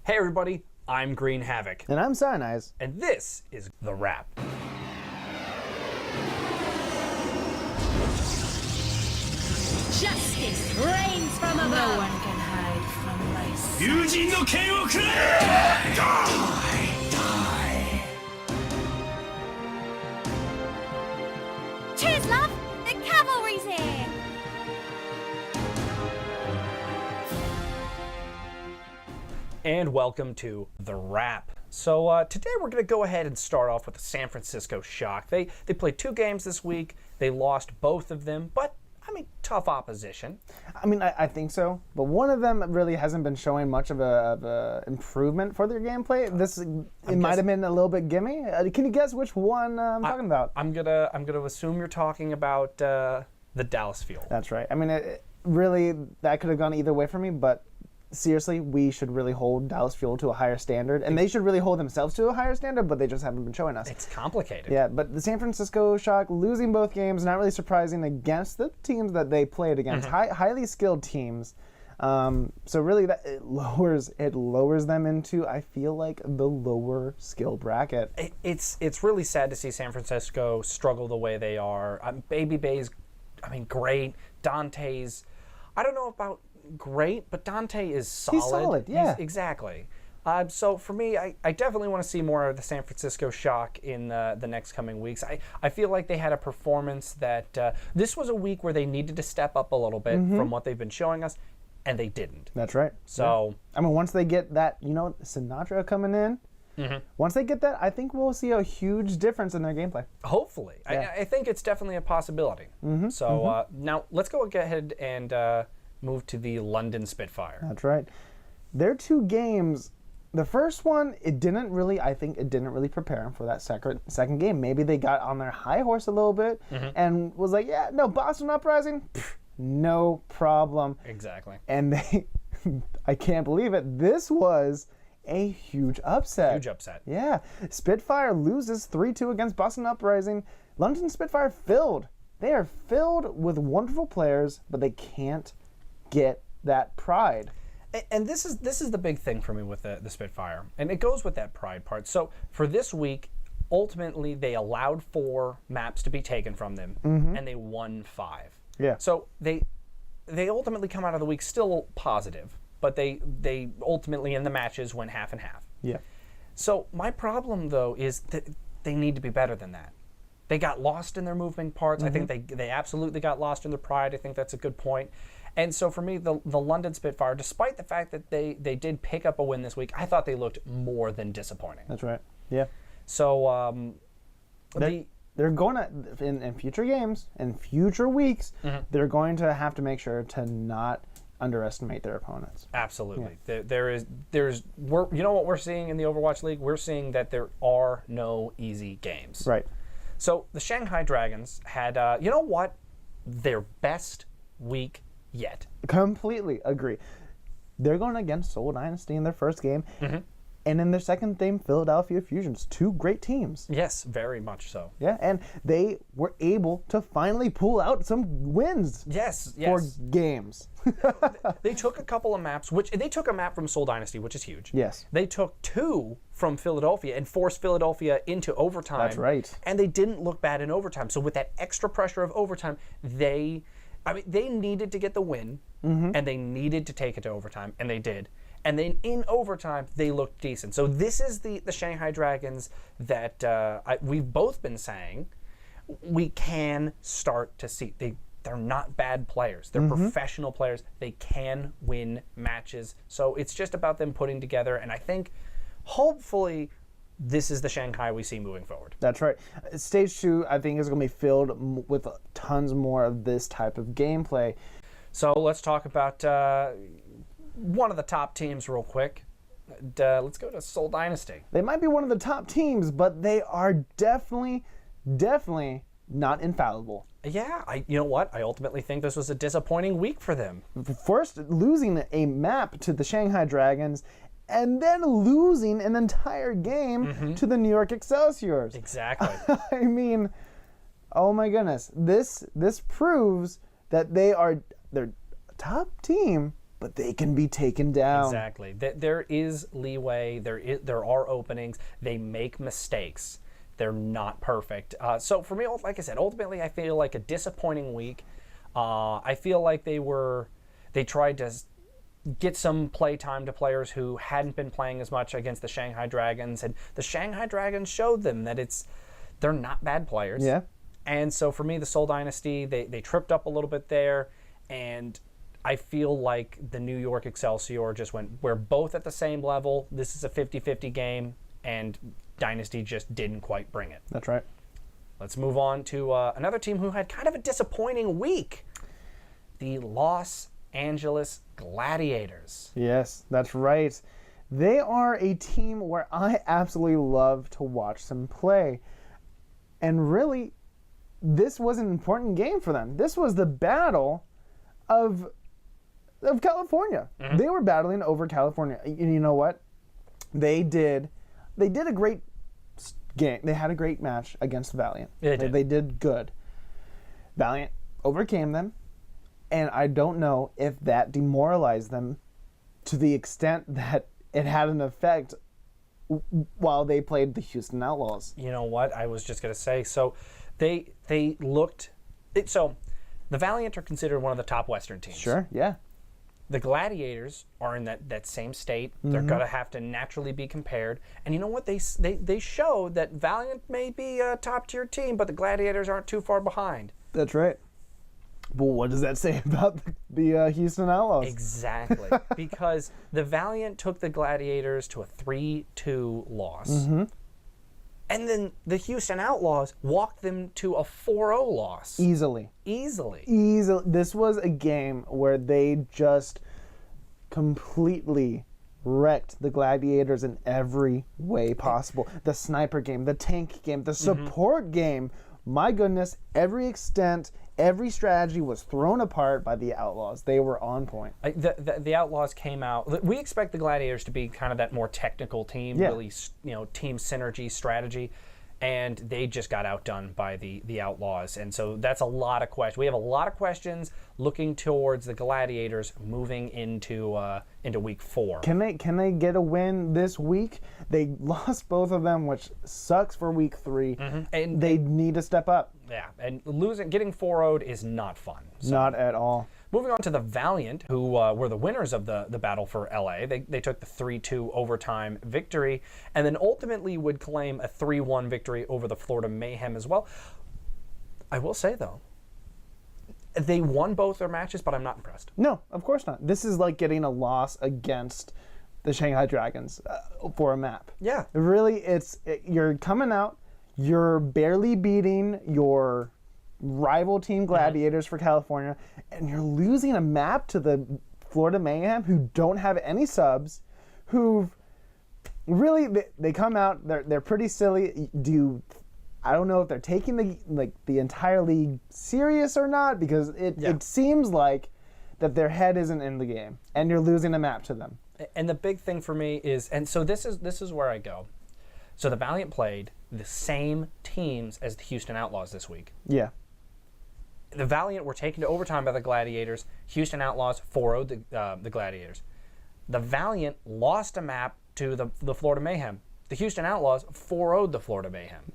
Hey everybody, I'm Green Havoc. And I'm Cyanide. And this is The Wrap. Justice reigns from above. No one can hide from my sight. Cheers, love! The cavalry's here! And welcome to The Wrap. So today we're going to go ahead and start off with the San Francisco Shock. They played 2 games this week. They lost both of them, but tough opposition. I think so, but one of them really hasn't been showing much of a improvement for their gameplay. It might have been a little bit gimme. Can you guess which one I'm talking about? I'm gonna assume you're talking about the Dallas Fuel. That's right. Really, that could have gone either way for me, but seriously, we should really hold Dallas Fuel to a higher standard, and they should really hold themselves to a higher standard, but they just haven't been showing us. It's complicated. Yeah, but the San Francisco Shock losing both games, not really surprising against the teams that they played against, highly skilled teams. So really, it lowers them into, I feel like, the lower skill bracket. It's really sad to see San Francisco struggle the way they are. Baby Bay's, great. Dante's, I don't know about great, but Dante is solid. He's solid, yeah. Exactly. So for me, I definitely want to see more of the San Francisco Shock in the next coming weeks. I feel like they had a performance that this was a week where they needed to step up a little bit from what they've been showing us, and they didn't. That's right. So once they get that, Sinatra coming in, once they get that, I think we'll see a huge difference in their gameplay. Hopefully. Yeah. I think it's definitely a possibility. So now let's go ahead and move to the London Spitfire. That's right. Their 2 games, the first one, it didn't really prepare them for that second game. Maybe they got on their high horse a little bit and was like, yeah, no, Boston Uprising, no problem. Exactly. And they, I can't believe it, this was a huge upset. Huge upset. Yeah. Spitfire loses 3-2 against Boston Uprising. London Spitfire filled. They are filled with wonderful players, but they can't get that pride. And this is the big thing for me with the Spitfire, and it goes with that pride part. So for this week, ultimately they allowed 4 maps to be taken from them, and they won 5. Yeah. So they ultimately come out of the week still positive, but they ultimately in the matches went half and half. Yeah. So my problem though is that they need to be better than that. They got lost in their moving parts. I think they absolutely got lost in their pride. I think that's a good point. And so for me, the London Spitfire, despite the fact that they did pick up a win this week, I thought they looked more than disappointing. That's right. Yeah. So they're going to, in future games, in future weeks, they're going to have to make sure to not underestimate their opponents. Absolutely. Yeah. You know what we're seeing in the Overwatch League? We're seeing that there are no easy games. Right. So the Shanghai Dragons had, their best week yet. Completely agree. They're going against Seoul Dynasty in their first game, and in their second game, Philadelphia Fusions. 2 great teams. Yes, very much so. Yeah, and they were able to finally pull out some wins. Yes. For games. They took a couple of maps, they took a map from Seoul Dynasty, which is huge. Yes. They took 2 from Philadelphia and forced Philadelphia into overtime. That's right. And they didn't look bad in overtime. So with that extra pressure of overtime, they needed to get the win, and they needed to take it to overtime, and they did. And then in overtime, they looked decent. So this is the Shanghai Dragons that we've both been saying we can start to see. They're not bad players. They're professional players. They can win matches. So it's just about them putting together, and I think hopefully this is the Shanghai we see moving forward. That's right. Stage 2, I think, is going to be filled with tons more of this type of gameplay. So let's talk about one of the top teams real quick. Let's go to Seoul Dynasty. They might be one of the top teams, but they are definitely not infallible. Yeah, you know what? I ultimately think this was a disappointing week for them. First, losing a map to the Shanghai Dragons, and then losing an entire game to the New York Excelsiors. Exactly. Oh my goodness. This proves that they're a top team, but they can be taken down. Exactly. There is leeway. There are openings. They make mistakes. They're not perfect. So for me, like I said, ultimately, I feel like a disappointing week. I feel like they tried to get some play time to players who hadn't been playing as much against the Shanghai Dragons, and the Shanghai Dragons showed them that they're not bad players. Yeah. And so for me, the Seoul Dynasty, they tripped up a little bit there, and I feel like the New York Excelsior just we're both at the same level. This is a 50-50 game, and Dynasty just didn't quite bring it. That's right. Let's move on to another team who had kind of a disappointing week. The Los Angeles Gladiators. Yes, that's right. They are a team where I absolutely love to watch them play. And really, this was an important game for them. This was the battle of California. Mm-hmm. They were battling over California. And you know what? They did a great game. They had a great match against Valiant. They did good. Valiant overcame them, and I don't know if that demoralized them to the extent that it had an effect while they played the Houston Outlaws. You know what? I was just going to say, so they looked... So the Valiant are considered one of the top Western teams. Sure, yeah. The Gladiators are in that same state. Mm-hmm. They're going to have to naturally be compared. And you know what? They showed that Valiant may be a top-tier team, but the Gladiators aren't too far behind. That's right. Well, what does that say about the Houston Outlaws? Exactly. Because the Valiant took the Gladiators to a 3-2 loss. Mm-hmm. And then the Houston Outlaws walked them to a 4-0 loss. Easily. This was a game where they just completely wrecked the Gladiators in every way possible. The sniper game, the tank game, the support game. My goodness, every extent, every strategy was thrown apart by the Outlaws. They were on point. The Outlaws came out. We expect the Gladiators to be kind of that more technical team, really, team synergy strategy, and they just got outdone by the Outlaws. And so that's a lot of questions. We have a lot of questions looking towards the Gladiators moving into week 4. Can they get a win this week? They lost both of them, which sucks for week 3. Mm-hmm. And they need to step up. Yeah, and getting 4-0'd is not fun. So. Not at all. Moving on to the Valiant, who were the winners of the battle for LA. They took the 3-2 overtime victory, and then ultimately would claim a 3-1 victory over the Florida Mayhem as well. I will say, though, they won both their matches, but I'm not impressed. No, of course not. This is like getting a loss against the Shanghai Dragons for a map. Yeah. Really, you're coming out, you're barely beating your rival team Gladiators for California, and you're losing a map to the Florida Mayhem, who don't have any subs, who've really, they come out, they're pretty silly. I don't know if they're taking the entire league serious or not, because it seems like that their head isn't in the game, and you're losing a map to them. And the big thing for me is, and so this is where I go. So the Valiant played the same teams as the Houston Outlaws this week. Yeah. The Valiant were taken to overtime by the Gladiators. Houston Outlaws 4-0'd the Gladiators. The Valiant lost a map to the Florida Mayhem. The Houston Outlaws 4-0'd the Florida Mayhem.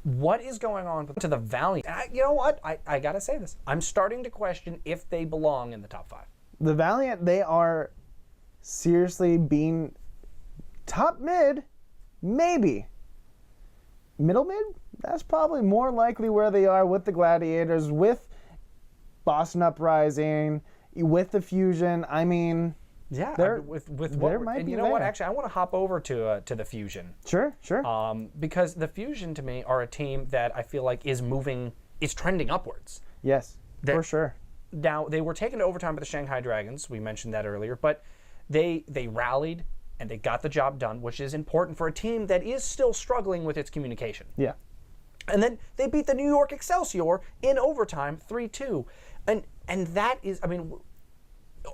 What is going on to the Valiant? You know what? I got to say this. I'm starting to question if they belong in the top 5. The Valiant, they are seriously being top mid, maybe. Middle mid? That's probably more likely where they are with the Gladiators, with Boston Uprising, with the Fusion. I mean, yeah, with what, and you know what? Actually, I want to hop over to the Fusion. Sure. Because the Fusion to me are a team that I feel like is trending upwards. Yes, for sure. Now they were taken to overtime by the Shanghai Dragons. We mentioned that earlier, but they rallied and they got the job done, which is important for a team that is still struggling with its communication. Yeah. And then they beat the New York Excelsior in overtime 3-2. And that is, I mean,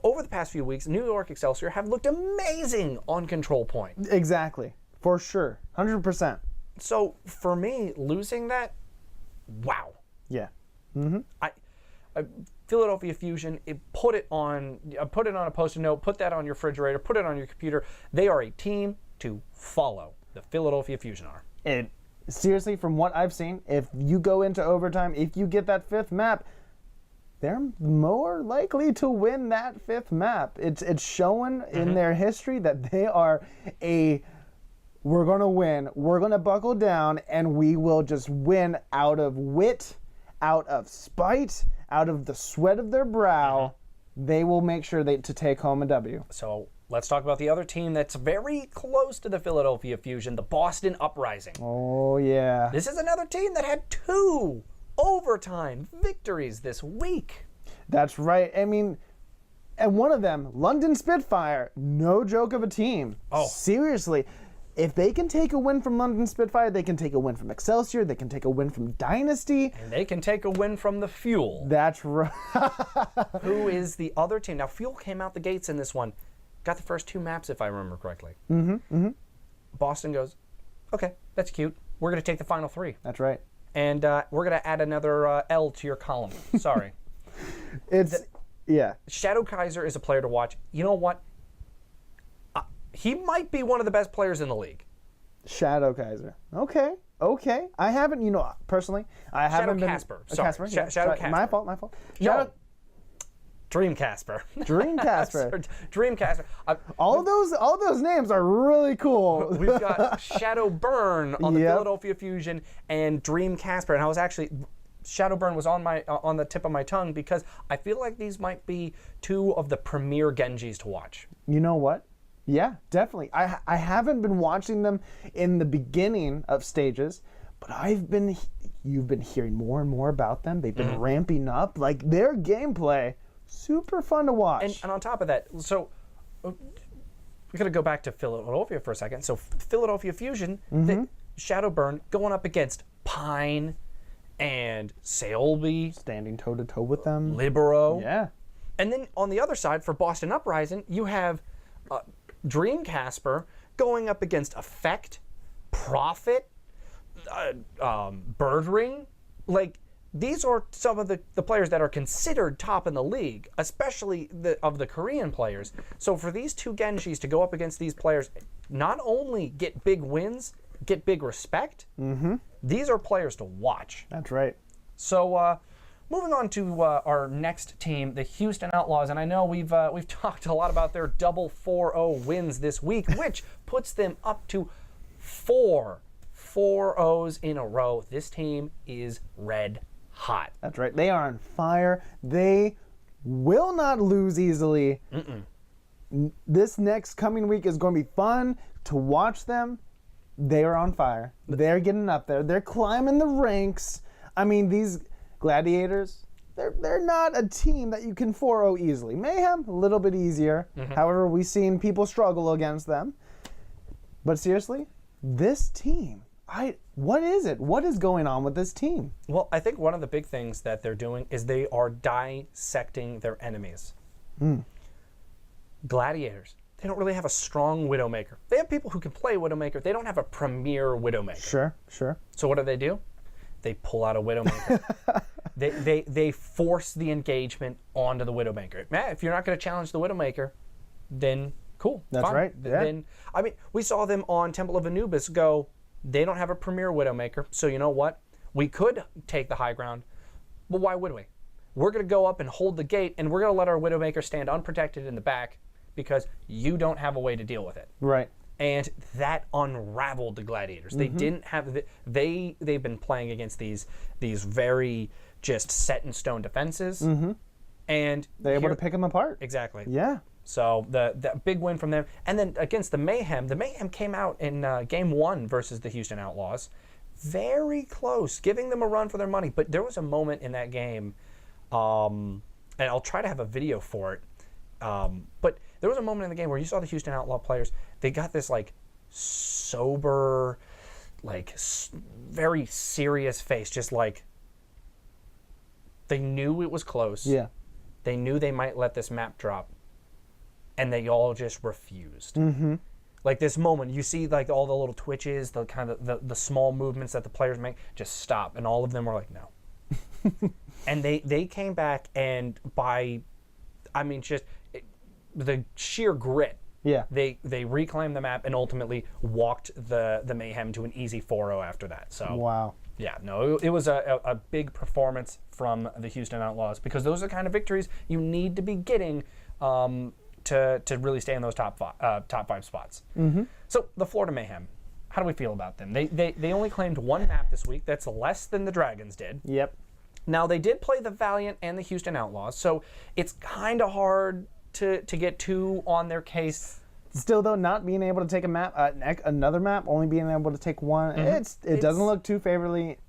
over the past few weeks, New York Excelsior have looked amazing on control point. Exactly. For sure. 100%. So for me, losing that, wow. Yeah. Mm-hmm. Philadelphia Fusion, put it on a post-it note, put that on your refrigerator, put it on your computer. They are a team to follow. The Philadelphia Fusion are. Seriously, from what I've seen, if you go into overtime, if you get that 5th map, they're more likely to win that 5th map. It's showing in their history that they are we're going to win, we're going to buckle down, and we will just win out of wit, out of spite, out of the sweat of their brow. They will make sure to take home a W. So let's talk about the other team that's very close to the Philadelphia Fusion, the Boston Uprising. Oh, yeah. This is another team that had 2 overtime victories this week. That's right. I mean, and one of them, London Spitfire, no joke of a team. Oh. Seriously. If they can take a win from London Spitfire, they can take a win from Excelsior, they can take a win from Dynasty. And they can take a win from the Fuel. That's right. Who is the other team? Now, Fuel came out the gates in this one. Got the first 2 maps, if I remember correctly. Boston goes, okay, that's cute. We're going to take the final 3. That's right. And we're going to add another L to your column. Sorry. Yeah. Shadow Kaiser is a player to watch. You know what? He might be one of the best players in the league. Shadow Kaiser. Okay. I haven't, personally, I haven't been... Casper. Sorry. Casper. Shadow Casper. My fault. No. Dream Casper. Dream Casper. Dream Casper. All those names are really cool. We've got Shadow Burn on the Philadelphia Fusion and Dream Casper. And I was actually... Shadow Burn was on the tip of my tongue because I feel like these might be 2 of the premier Genjis to watch. You know what? Yeah, definitely. I haven't been watching them in the beginning of stages, but you've been hearing more and more about them. They've been ramping up. Like, their gameplay, super fun to watch. And on top of that, so we're going to go back to Philadelphia for a second. So Philadelphia Fusion, Shadow Burn going up against Pine and Seolby. Standing toe-to-toe with them. Libero. Yeah. And then on the other sring for Boston Uprising, you have... Dream Casper going up against Effect, Prophet, Bird Ring. Like, these are some of the players that are considered top in the league, especially of the Korean players. So for these 2 Genjis to go up against these players, not only get big wins, get big respect, these are players to watch. That's right. So, moving on to our next team, the Houston Outlaws, and I know we've talked a lot about their double 4-0 wins this week, which puts them up to 4 4-0s in a row. This team is red hot. That's right. They are on fire. They will not lose easily. This next coming week is going to be fun to watch them. They are on fire. They're getting up there. They're climbing the ranks. I mean, these Gladiators, they're not a team that you can 4-0 easily. Mayhem, a little bit easier. However, we've seen people struggle against them. But seriously, this team, what is it? What is going on with this team? Well, I think one of the big things that they're doing is they are dissecting their enemies. Gladiators, they don't really have a strong Widowmaker. They have people who can play Widowmaker. They don't have a premier Widowmaker. Sure. So what do? They pull out a Widowmaker. they force the engagement onto the Widowmaker. Man, if you're not going to challenge the Widowmaker, then cool. That's fine. right. Yeah. Then I mean, we saw them on Temple of Anubis go. They don't have a premier Widowmaker, so you know what? We could take the high ground, but why would we? We're going to go up and hold the gate, and we're going to let our Widowmaker stand unprotected in the back because you don't have a way to deal with it. Right. And that unraveled the Gladiators. They didn't have they've been playing against these very just set in stone defenses, and they're able to pick them apart. Exactly. Yeah. So the big win from them, and then against the Mayhem came out in game 1 versus the Houston Outlaws, very close, giving them a run for their money. But there was a moment in that game, and I'll try to have a video for it. But there was a moment in the game where you saw the Houston Outlaw players. They got this like sober, like very serious face, just like they knew it was close. Yeah. They knew they might let this map drop, and they all just refused. Like this moment, you see like all the little twitches, the kind of the small movements that the players make, just stop, and all of them were like, no. And they came back, and just the sheer grit. Yeah. They reclaimed the map and ultimately walked the Mayhem to an easy 4-0 after that. So Wow. yeah, no, it was a big performance from the Houston Outlaws, because those are the kind of victories you need to be getting to really stay in those top five spots. Mm-hmm. So the Florida Mayhem, how do we feel about them? They only claimed one map this week. That's less than the Dragons did. Yep. Now, they did play the Valiant and the Houston Outlaws, so it's kind of hard to get too on their case. Still, though, not being able to take a map, another map, only being able to take one, it doesn't look too favorably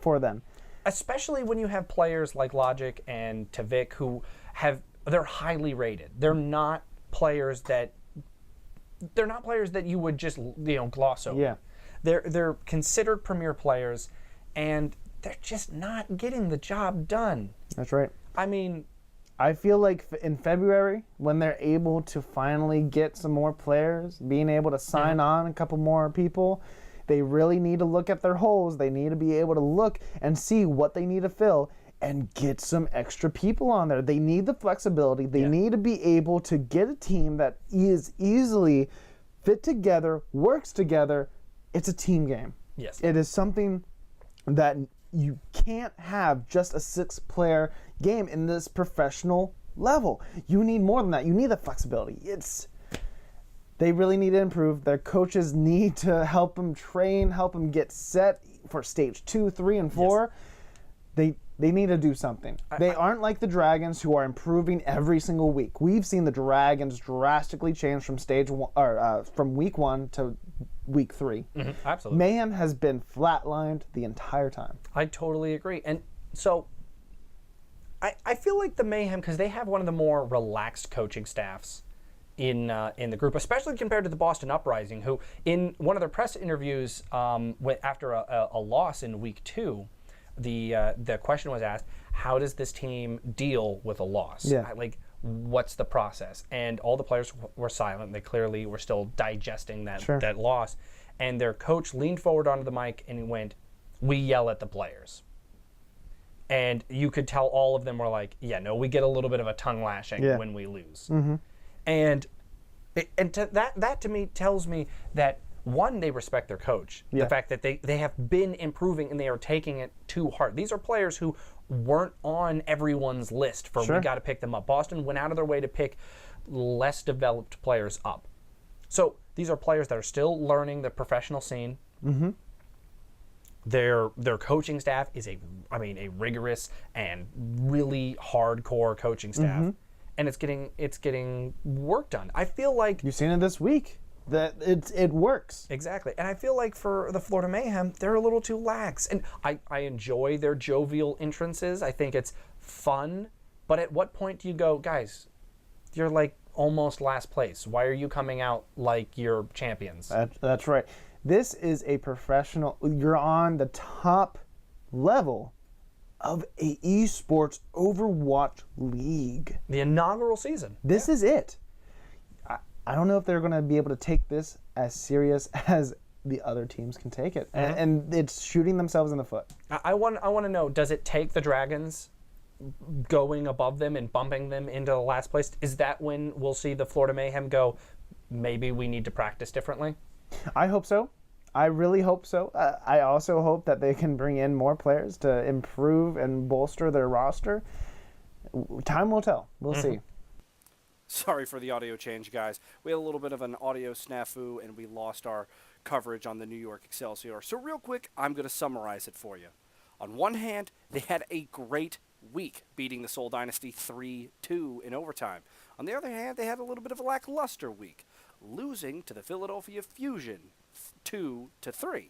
for them. Especially when you have players like Logic and Tavik who they're highly rated. They're not players that you would just gloss over. Yeah. They're considered premier players, and they're just not getting the job done. That's right. I mean, I feel like in February, when they're able to finally get some more players, being able to sign on a couple more people, they really need to look at their holes. They need to be able to look and see what they need to fill and get some extra people on there. They need the flexibility. They need to be able to get a team that is easily fit together, works together. It's a team game. Yes. It is something that you can't have just a 6-player game in this professional level. You need more than that. You need the flexibility. They really need to improve. Their coaches need to help them train, help them get set for stage 2, 3, and 4. Yes. They need to do something. They aren't like the Dragons, who are improving every single week. We've seen the Dragons drastically change from from week 1 to week 3. Mm-hmm, absolutely. Mayhem has been flatlined the entire time. I totally agree. And so I feel like the Mayhem, because they have one of the more relaxed coaching staffs in the group, especially compared to the Boston Uprising, who in one of their press interviews after a loss in week 2, the question was asked, how does this team deal with a loss? Yeah. What's the process? And all the players were silent. They clearly were still digesting that loss. And their coach leaned forward onto the mic and he went, "We yell at the players." And you could tell all of them were like, yeah, no, we get a little bit of a tongue lashing when we lose. Mm-hmm. And that to me tells me that, one, they respect their coach. Yeah. The fact that they have been improving and they are taking it to heart. These are players who weren't on everyone's list for we got to pick them up. Boston went out of their way to pick less developed players up. So these are players that are still learning the professional scene. Mm-hmm. Their coaching staff is a rigorous and really hardcore coaching staff, and it's getting work done. I feel like you've seen it this week. That it works. Exactly. And I feel like for the Florida Mayhem, they're a little too lax. And I enjoy their jovial entrances. I think it's fun. But at what point do you go, guys, you're like almost last place. Why are you coming out like you're champions? That's right. This is a professional. You're on the top level of a esports Overwatch League. The inaugural season. This is it. I don't know if they're going to be able to take this as serious as the other teams can take it. Mm-hmm. And it's shooting themselves in the foot. I want to know, does it take the Dragons going above them and bumping them into the last place? Is that when we'll see the Florida Mayhem go, maybe we need to practice differently? I hope so. I really hope so. I also hope that they can bring in more players to improve and bolster their roster. Time will tell. We'll see. Sorry for the audio change, guys. We had a little bit of an audio snafu, and we lost our coverage on the New York Excelsior. So real quick, I'm going to summarize it for you. On one hand, they had a great week, beating the Seoul Dynasty 3-2 in overtime. On the other hand, they had a little bit of a lackluster week, losing to the Philadelphia Fusion 2-3.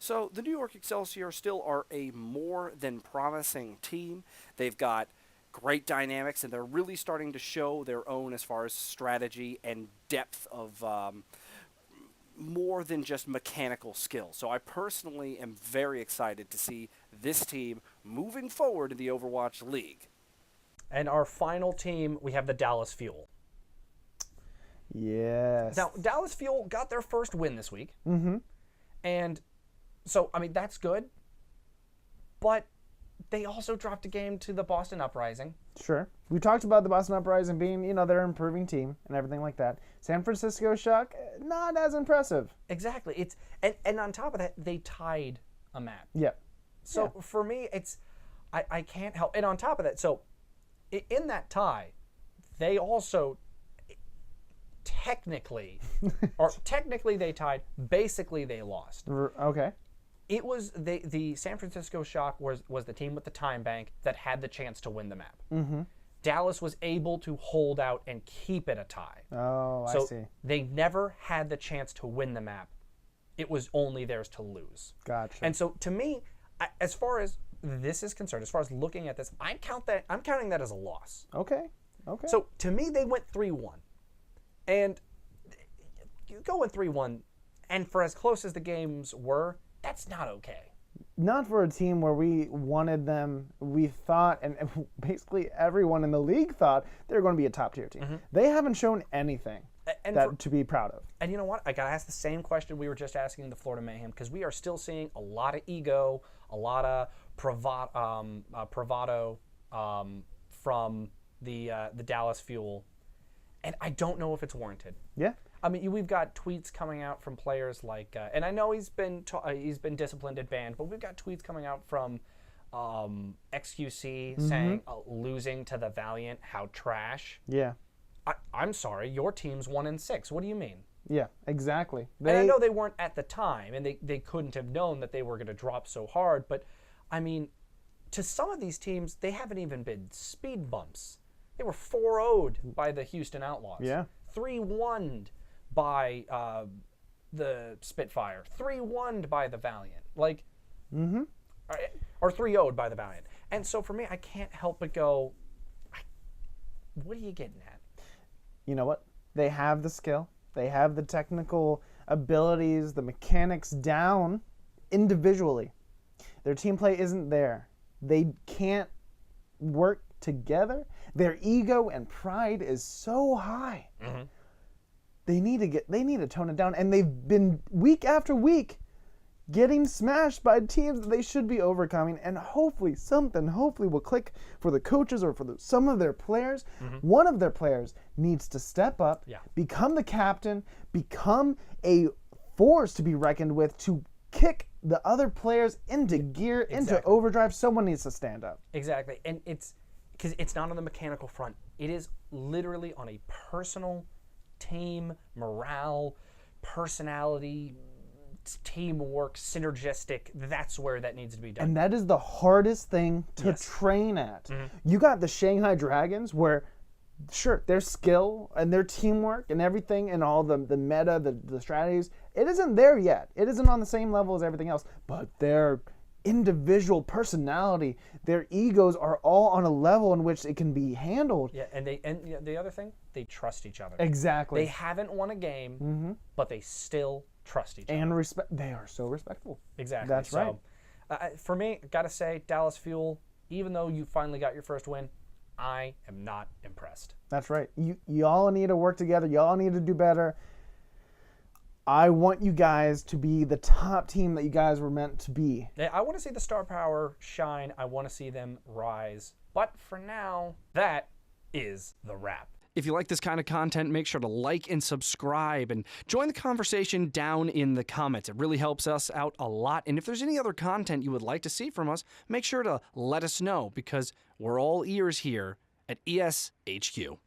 So the New York Excelsior still are a more than promising team. They've got great dynamics, and they're really starting to show their own as far as strategy and depth of more than just mechanical skill. So I personally am very excited to see this team moving forward in the Overwatch League. And our final team, we have the Dallas Fuel. Yes. Now, Dallas Fuel got their first win this week. Mm-hmm. And so, that's good. But they also dropped a game to the Boston Uprising. Sure. We talked about the Boston Uprising being, they're an improving team and everything like that. San Francisco Shock, not as impressive. Exactly. It's and on top of that, they tied a map. Yeah. So for me, it's I can't help. And on top of that, so in that tie, they also technically they tied. Basically, they lost. Okay. It was the San Francisco Shock was the team with the time bank that had the chance to win the map. Mm-hmm. Dallas was able to hold out and keep it a tie. Oh, so I see. They never had the chance to win the map. It was only theirs to lose. Gotcha. And so to me, as far as this is concerned, as far as looking at this, I'm counting that as a loss. Okay. So to me, they went 3-1. And you go in 3-1, and for as close as the games were, that's not okay. Not for a team where we wanted them, we thought, and basically everyone in the league thought they were going to be a top-tier team. Mm-hmm. They haven't shown anything to be proud of. And you know what? I got to ask the same question we were just asking the Florida Mayhem, because we are still seeing a lot of ego, a lot of bravado from the Dallas Fuel, and I don't know if it's warranted. Yeah. I mean, we've got tweets coming out from players like, and I know he's been disciplined and banned, but we've got tweets coming out from XQC saying losing to the Valiant, how trash. Yeah. I'm sorry, your team's 1-6. What do you mean? Yeah, exactly. And I know they weren't at the time, and they couldn't have known that they were going to drop so hard, but I mean, to some of these teams, they haven't even been speed bumps. They were 4-0'd by the Houston Outlaws. Yeah. 3-1'd by the Spitfire, 3-1'd by the Valiant, or 3-0'd by the Valiant. And so for me, I can't help but go, what are you getting at? You know what? They have the skill. They have the technical abilities, the mechanics down individually. Their team play isn't there. They can't work together. Their ego and pride is so high. Mm-hmm. They need to tone it down, and they've been week after week getting smashed by teams that they should be overcoming, and hopefully will click for the coaches or for some of their players. Mm-hmm. One of their players needs to step up, become the captain, become a force to be reckoned with, to kick the other players into gear, into overdrive. Someone needs to stand up. Exactly, and it's because it's not on the mechanical front. It is literally on a personal, team, morale, personality, teamwork, synergistic. That's where that needs to be done. And that is the hardest thing to train at. Mm-hmm. You got the Shanghai Dragons where, sure, their skill and their teamwork and everything and all the meta, the strategies, it isn't there yet. It isn't on the same level as everything else. But their individual personality, their egos are all on a level in which it can be handled. Yeah, and the other thing, they trust each other. Exactly. They haven't won a game, but they still trust each other. And they are so respectful. Exactly. That's right. For me, I gotta say, Dallas Fuel, even though you finally got your first win, I am not impressed. That's right. You all need to work together. You all need to do better. I want you guys to be the top team that you guys were meant to be. I want to see the star power shine. I want to see them rise. But for now, that is the wrap. If you like this kind of content, make sure to like and subscribe and join the conversation down in the comments. It really helps us out a lot. And if there's any other content you would like to see from us, make sure to let us know, because we're all ears here at ESHQ.